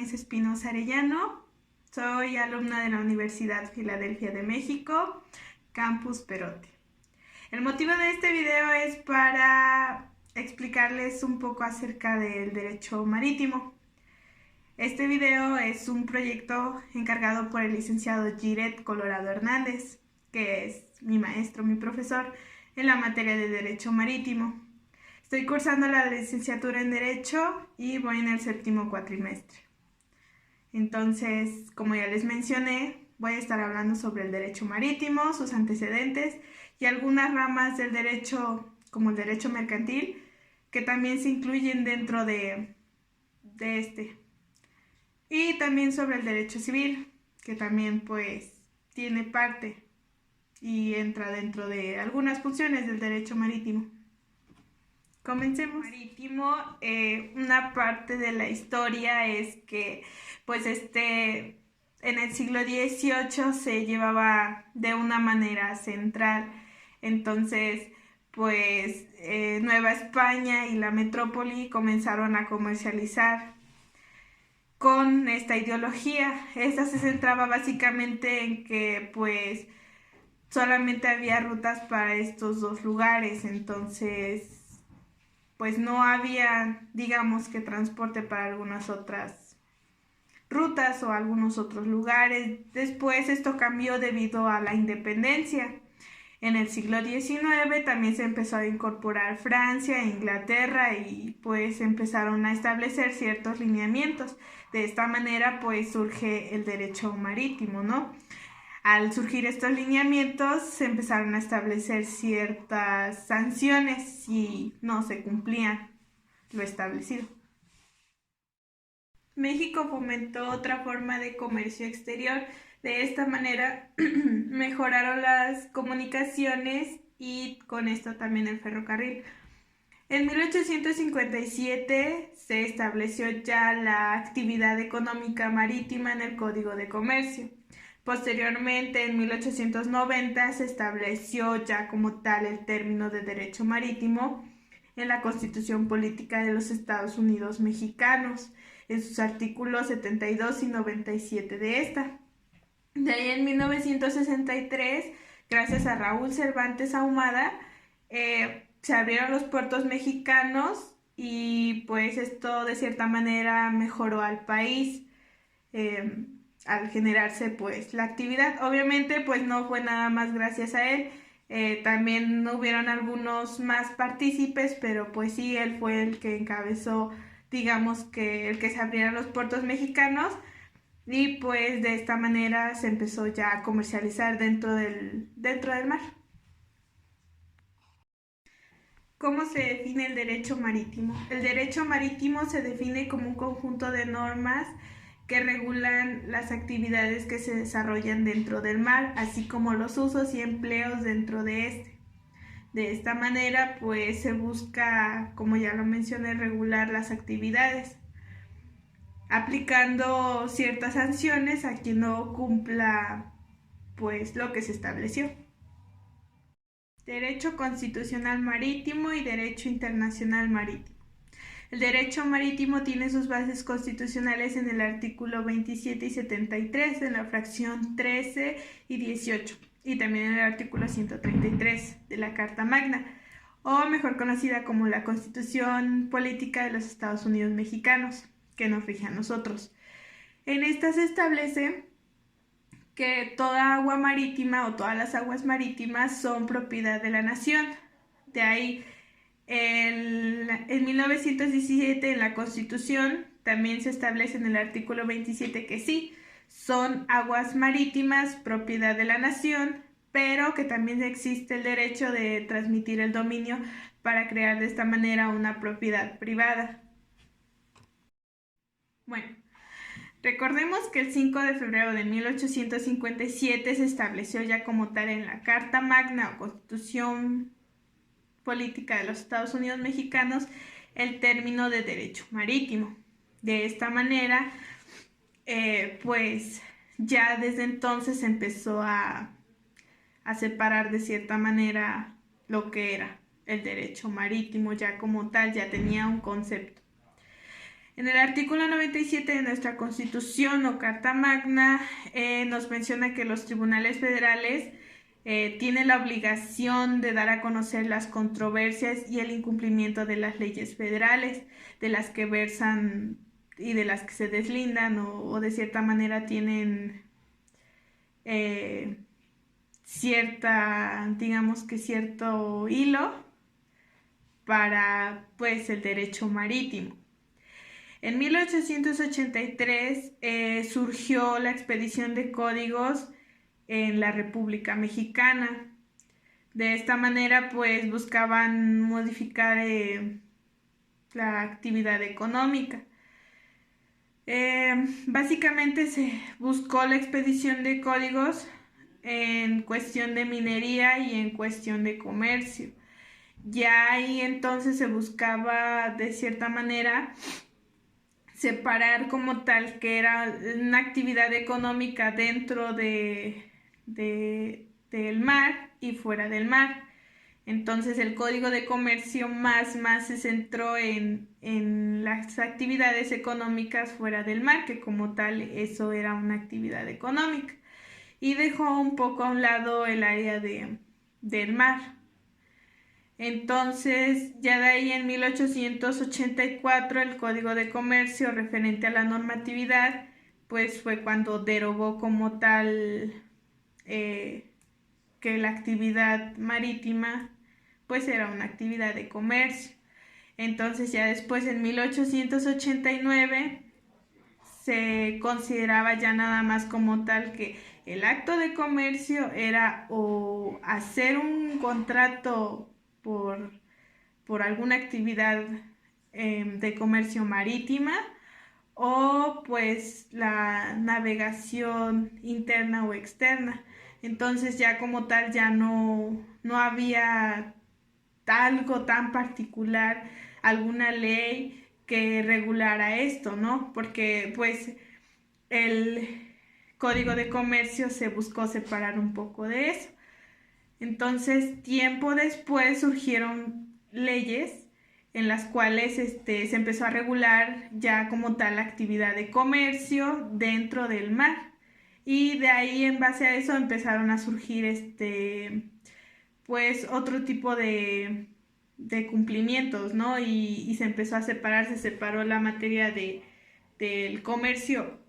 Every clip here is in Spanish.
Aramis Espinosa Arellano. Soy alumna de la Universidad Filadelfia de México, Campus Perote. El motivo de este video es para explicarles un poco acerca del derecho marítimo. Este video es un proyecto encargado por el licenciado Giret Colorado Hernández, que es mi maestro, mi profesor en la materia de Derecho Marítimo. Estoy cursando la licenciatura en Derecho y voy en el 7º cuatrimestre. Entonces, como ya les mencioné, voy a estar hablando sobre el derecho marítimo, sus antecedentes y algunas ramas del derecho, como el derecho mercantil, que también se incluyen dentro de este. Y también sobre el derecho civil, que también pues tiene parte y entra dentro de algunas funciones del derecho marítimo. Comencemos. Marítimo, una parte de la historia es que pues en el siglo XVIII se llevaba de una manera central. Entonces pues Nueva España y la metrópoli comenzaron a comercializar con esta ideología. Esta se centraba básicamente en que pues solamente había rutas para estos dos lugares, entonces pues no había, digamos, que transporte para algunas otras rutas o algunos otros lugares. Después esto cambió debido a la independencia. En el siglo XIX también se empezó a incorporar Francia e Inglaterra y pues empezaron a establecer ciertos lineamientos. De esta manera pues surge el derecho marítimo, ¿no? Al surgir estos lineamientos se empezaron a establecer ciertas sanciones si no se cumplían lo establecido. México fomentó otra forma de comercio exterior. De esta manera mejoraron las comunicaciones y con esto también el ferrocarril. En 1857 se estableció ya la actividad económica marítima en el Código de Comercio. Posteriormente, en 1890, se estableció ya como tal el término de derecho marítimo en la Constitución Política de los Estados Unidos Mexicanos, en sus artículos 72 y 97 de esta. De ahí en 1963, gracias a Raúl Cervantes Ahumada, se abrieron los puertos mexicanos y pues esto de cierta manera mejoró al país. Al generarse pues la actividad. Obviamente pues no fue nada más gracias a él, también hubieron algunos más partícipes, pero pues sí, él fue el que encabezó, digamos que el que se abrieran los puertos mexicanos y pues de esta manera se empezó ya a comercializar dentro del mar. ¿Cómo se define el derecho marítimo? El derecho marítimo se define como un conjunto de normas que regulan las actividades que se desarrollan dentro del mar, así como los usos y empleos dentro de este. De esta manera, pues se busca, como ya lo mencioné, regular las actividades, aplicando ciertas sanciones a quien no cumpla pues lo que se estableció. Derecho constitucional marítimo y derecho internacional marítimo. El derecho marítimo tiene sus bases constitucionales en el artículo 27 y 73, en la fracción 13 y 18, y también en el artículo 133 de la Carta Magna, o mejor conocida como la Constitución Política de los Estados Unidos Mexicanos, que nos rige a nosotros. En esta se establece que toda agua marítima o todas las aguas marítimas son propiedad de la nación. De ahí, en 1917 en la Constitución también se establece en el artículo 27 que sí, son aguas marítimas propiedad de la nación, pero que también existe el derecho de transmitir el dominio para crear de esta manera una propiedad privada. Bueno, recordemos que el 5 de febrero de 1857 se estableció ya como tal en la Carta Magna o Constitución Política de los Estados Unidos Mexicanos el término de derecho marítimo. De esta manera, pues ya desde entonces se empezó a separar de cierta manera lo que era el derecho marítimo, ya como tal, ya tenía un concepto. En el artículo 97 de nuestra Constitución o Carta Magna nos menciona que los tribunales federales tienen la obligación de dar a conocer las controversias y el incumplimiento de las leyes federales, de las que versan y de las que se deslindan o de cierta manera tienen digamos que cierto hilo para pues el derecho marítimo. En 1883 surgió la expedición de códigos en la República Mexicana. De esta manera pues buscaban modificar la actividad económica. Básicamente se buscó la expedición de códigos en cuestión de minería y en cuestión de comercio. Ya ahí entonces se buscaba de cierta manera separar como tal que era una actividad económica dentro del mar y fuera del mar. Entonces el Código de Comercio más se centró en las actividades económicas fuera del mar, que como tal eso era una actividad económica, y dejó un poco a un lado el área del mar. Entonces, ya de ahí en 1884 el Código de Comercio referente a la normatividad, pues fue cuando derogó como tal que la actividad marítima pues era una actividad de comercio. Entonces ya después en 1889 se consideraba ya nada más como tal que el acto de comercio era o hacer un contrato por alguna actividad de comercio marítima o pues la navegación interna o externa. Entonces ya como tal ya no había algo tan particular, alguna ley que regulara esto, ¿no? Porque pues el Código de Comercio se buscó separar un poco de eso. Entonces, tiempo después surgieron leyes en las cuales se empezó a regular ya como tal la actividad de comercio dentro del mar. Y de ahí en base a eso empezaron a surgir pues otro tipo de cumplimientos, ¿no? Y se empezó a separar, se separó la materia del comercio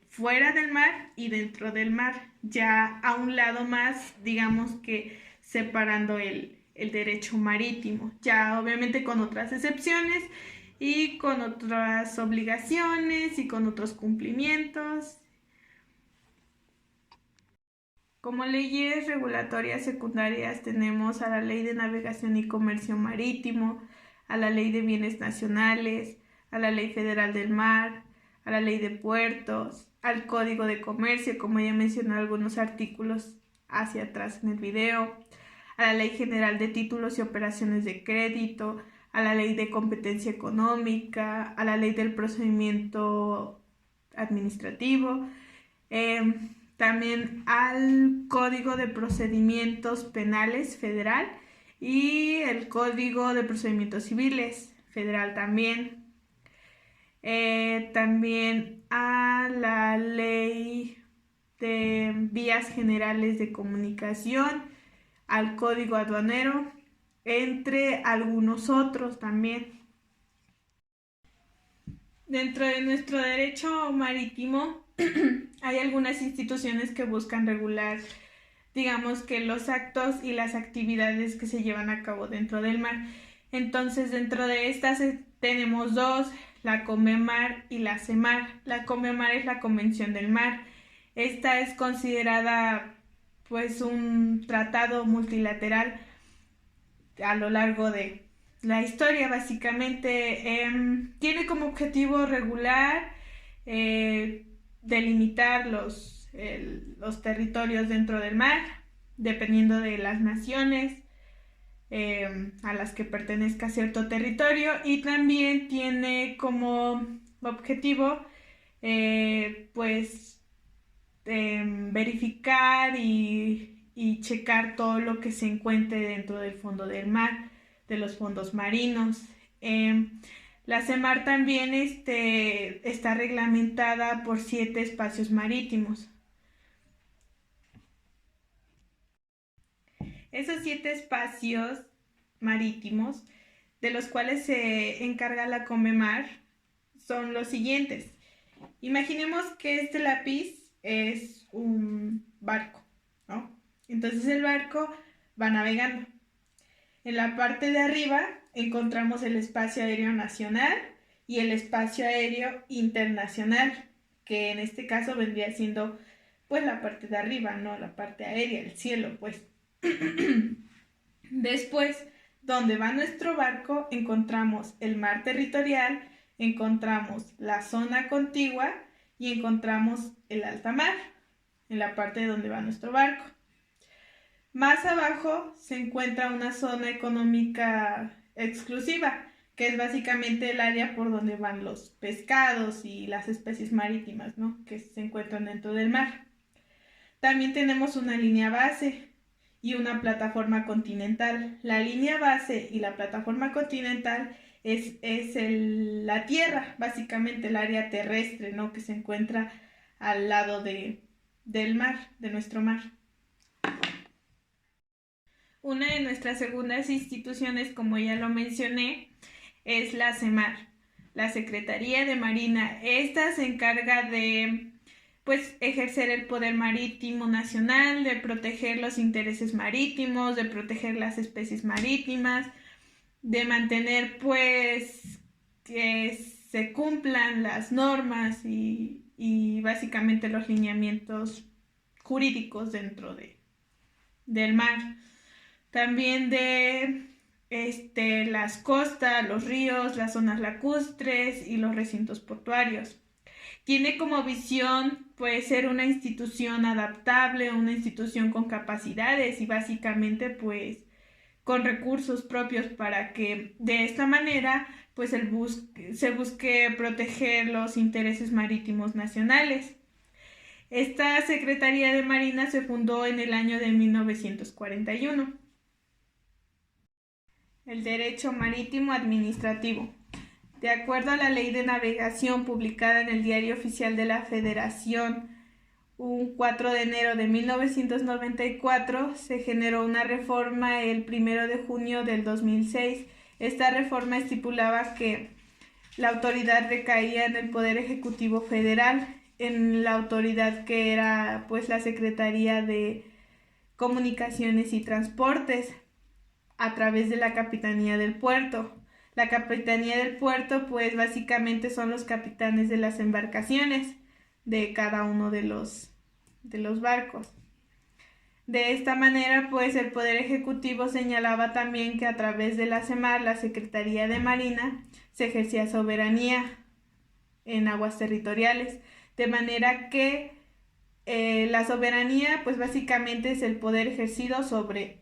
fuera del mar y dentro del mar, ya a un lado más, digamos que separando el derecho marítimo, ya obviamente con otras excepciones y con otras obligaciones y con otros cumplimientos. Como leyes regulatorias secundarias tenemos a la Ley de Navegación y Comercio Marítimo, a la Ley de Bienes Nacionales, a la Ley Federal del Mar, a la Ley de Puertos, al Código de Comercio, como ya mencioné algunos artículos hacia atrás en el video, a la Ley General de Títulos y Operaciones de Crédito, a la Ley de Competencia Económica, a la Ley del Procedimiento Administrativo, también al Código de Procedimientos Penales Federal y el Código de Procedimientos Civiles Federal también. También a la Ley de Vías Generales de Comunicación, al Código Aduanero, entre algunos otros también. Dentro de nuestro derecho marítimo hay algunas instituciones que buscan regular, digamos que los actos y las actividades que se llevan a cabo dentro del mar. Entonces, dentro de estas tenemos dos, la CONVEMAR y la CEMAR. La CONVEMAR es la Convención del Mar. Esta es considerada pues un tratado multilateral a lo largo de la historia. Básicamente tiene como objetivo regular, delimitar los territorios dentro del mar, dependiendo de las naciones a las que pertenezca cierto territorio, y también tiene como objetivo pues verificar y checar todo lo que se encuentre dentro del fondo del mar, de los fondos marinos. La CEMAR también está reglamentada por 7 espacios marítimos. Esos 7 espacios marítimos, de los cuales se encarga la Comemar, son los siguientes. Imaginemos que este lápiz es un barco, ¿no? Entonces el barco va navegando. En la parte de arriba encontramos el espacio aéreo nacional y el espacio aéreo internacional, que en este caso vendría siendo pues la parte de arriba, ¿no? La parte aérea, el cielo, pues. Después, donde va nuestro barco, encontramos el mar territorial, encontramos la zona contigua y encontramos el alta mar, en la parte donde va nuestro barco. Más abajo se encuentra una zona económica exclusiva, que es básicamente el área por donde van los pescados y las especies marítimas, ¿no? Que se encuentran dentro del mar. También tenemos una línea base y una plataforma continental. La línea base y la plataforma continental es la tierra, básicamente el área terrestre, ¿no? Que se encuentra al lado del mar, de nuestro mar. Una de nuestras segundas instituciones, como ya lo mencioné, es la CEMAR, la Secretaría de Marina. Esta se encarga de pues ejercer el poder marítimo nacional, de proteger los intereses marítimos, de proteger las especies marítimas, de mantener pues que se cumplan las normas y básicamente los lineamientos jurídicos dentro del mar. También de las costas, los ríos, las zonas lacustres y los recintos portuarios. Tiene como visión pues ser una institución adaptable, una institución con capacidades y básicamente pues con recursos propios para que de esta manera pues se busque proteger los intereses marítimos nacionales. Esta Secretaría de Marina se fundó en el año de 1941. El derecho marítimo administrativo. De acuerdo a la Ley de Navegación publicada en el Diario Oficial de la Federación, un 4 de enero de 1994, se generó una reforma el 1 de junio del 2006. Esta reforma estipulaba que la autoridad recaía en el Poder Ejecutivo Federal, en la autoridad que era pues la Secretaría de Comunicaciones y Transportes, a través de la Capitanía del Puerto. La Capitanía del Puerto pues básicamente son los capitanes de las embarcaciones de cada uno de los barcos. De esta manera pues el Poder Ejecutivo señalaba también que a través de la CEMAR, la Secretaría de Marina, se ejercía soberanía en aguas territoriales, de manera que la soberanía pues básicamente es el poder ejercido sobre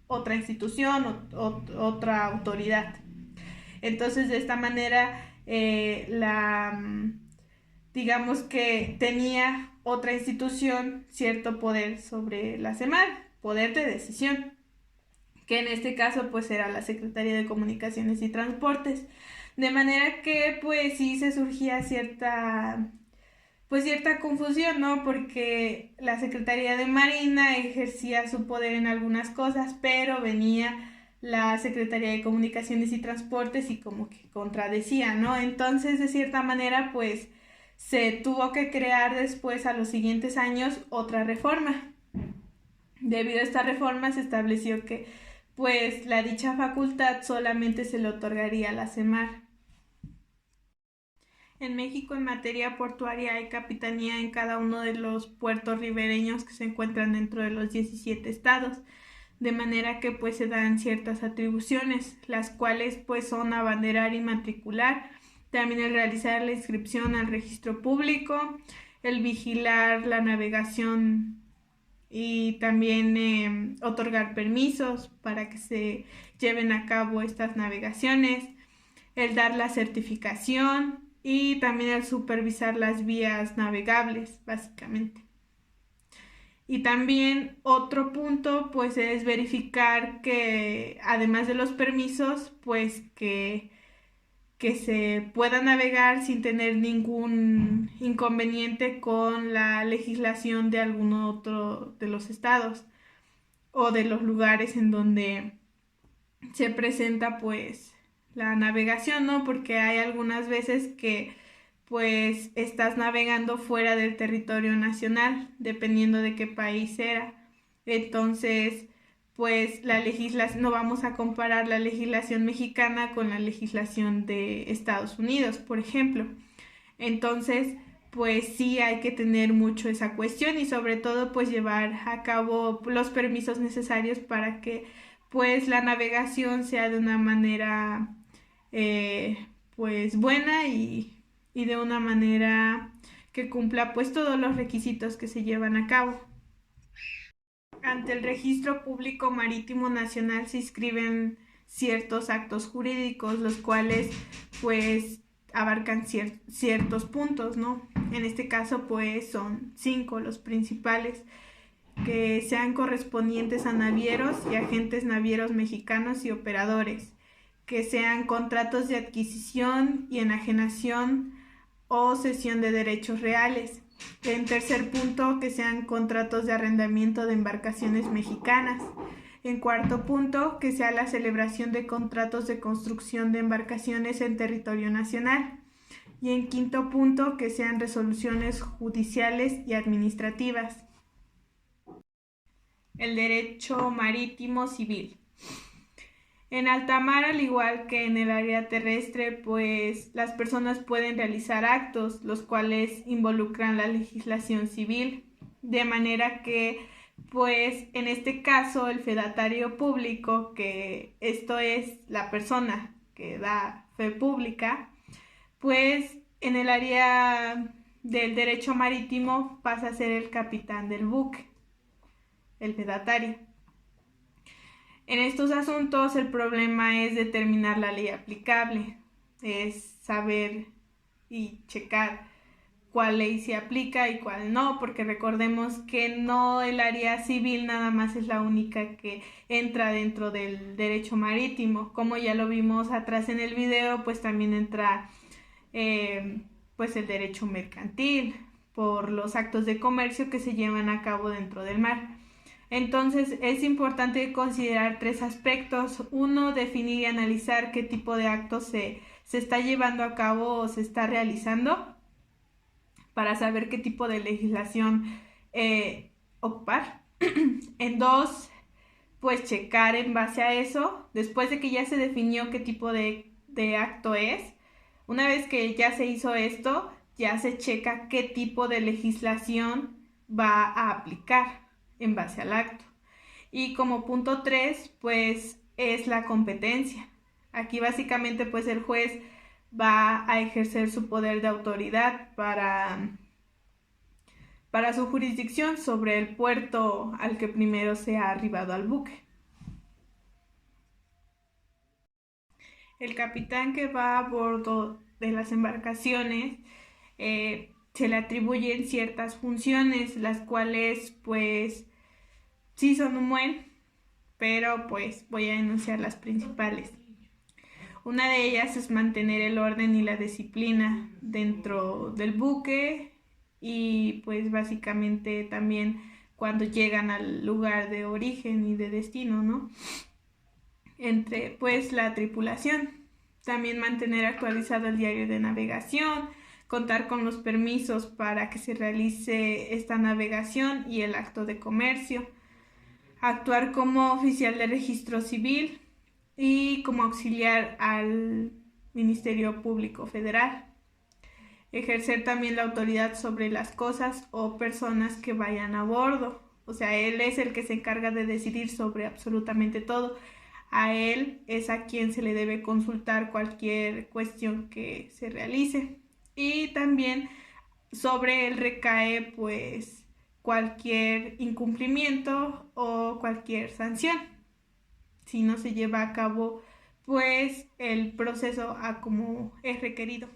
otra institución, otra autoridad. Entonces, de esta manera, digamos que tenía otra institución cierto poder sobre la CEMAR, poder de decisión, que en este caso pues era la Secretaría de Comunicaciones y Transportes. De manera que pues sí se surgía cierta confusión, ¿no? Porque la Secretaría de Marina ejercía su poder en algunas cosas, pero venía la Secretaría de Comunicaciones y Transportes y como que contradecía, ¿no? Entonces, de cierta manera, pues se tuvo que crear después, a los siguientes años, otra reforma. Debido a esta reforma se estableció que pues la dicha facultad solamente se le otorgaría a la CEMAR. En México, en materia portuaria, hay capitanía en cada uno de los puertos ribereños que se encuentran dentro de los 17 estados, de manera que pues se dan ciertas atribuciones, las cuales pues son abanderar y matricular, también el realizar la inscripción al registro público, el vigilar la navegación y también otorgar permisos para que se lleven a cabo estas navegaciones, el dar la certificación y también el supervisar las vías navegables, básicamente. Y también otro punto pues es verificar que además de los permisos pues que que se pueda navegar sin tener ningún inconveniente con la legislación de algún otro de los estados o de los lugares en donde se presenta pues la navegación, ¿no? Porque hay algunas veces que pues estás navegando fuera del territorio nacional, dependiendo de qué país era. Entonces, pues la legislación, no vamos a comparar la legislación mexicana con la legislación de Estados Unidos, por ejemplo. Entonces, pues sí hay que tener mucho esa cuestión y sobre todo pues llevar a cabo los permisos necesarios para que pues la navegación sea de una manera eh, pues buena y de una manera que cumpla pues todos los requisitos que se llevan a cabo. Ante el Registro Público Marítimo Nacional se inscriben ciertos actos jurídicos, los cuales pues abarcan ciertos puntos, ¿no? En este caso pues son 5 los principales, que sean correspondientes a navieros y agentes navieros mexicanos y operadores, que sean contratos de adquisición y enajenación o cesión de derechos reales. En tercer punto, que sean contratos de arrendamiento de embarcaciones mexicanas. En cuarto punto, que sea la celebración de contratos de construcción de embarcaciones en territorio nacional. Y en quinto punto, que sean resoluciones judiciales y administrativas. El derecho marítimo civil. En alta mar, al igual que en el área terrestre, pues las personas pueden realizar actos los cuales involucran la legislación civil, de manera que pues en este caso el fedatario público, que esto es la persona que da fe pública, pues en el área del derecho marítimo pasa a ser el capitán del buque, el fedatario. En estos asuntos el problema es determinar la ley aplicable, es saber y checar cuál ley se aplica y cuál no, porque recordemos que no el área civil nada más es la única que entra dentro del derecho marítimo, como ya lo vimos atrás en el video, pues también entra pues el derecho mercantil por los actos de comercio que se llevan a cabo dentro del mar. Entonces es importante considerar 3 aspectos. 1, definir y analizar qué tipo de actos se está llevando a cabo o se está realizando para saber qué tipo de legislación ocupar. En 2, pues checar en base a eso, después de que ya se definió qué tipo de acto es. Una vez que ya se hizo esto, ya se checa qué tipo de legislación va a aplicar en base al acto. Y como punto 3, pues es la competencia. Aquí básicamente pues el juez va a ejercer su poder de autoridad para su jurisdicción sobre el puerto al que primero se ha arribado al buque. El capitán que va a bordo de las embarcaciones se le atribuyen ciertas funciones, las cuales pues sí son un buen, pero pues voy a enunciar las principales. Una de ellas es mantener el orden y la disciplina dentro del buque y pues básicamente también cuando llegan al lugar de origen y de destino, ¿no? Entre pues la tripulación. También mantener actualizado el diario de navegación, contar con los permisos para que se realice esta navegación y el acto de comercio, actuar como oficial de registro civil y como auxiliar al Ministerio Público Federal. Ejercer también la autoridad sobre las cosas o personas que vayan a bordo. O sea, él es el que se encarga de decidir sobre absolutamente todo. A él es a quien se le debe consultar cualquier cuestión que se realice. Y también sobre él recae pues cualquier incumplimiento o cualquier sanción si no se lleva a cabo pues el proceso a como es requerido.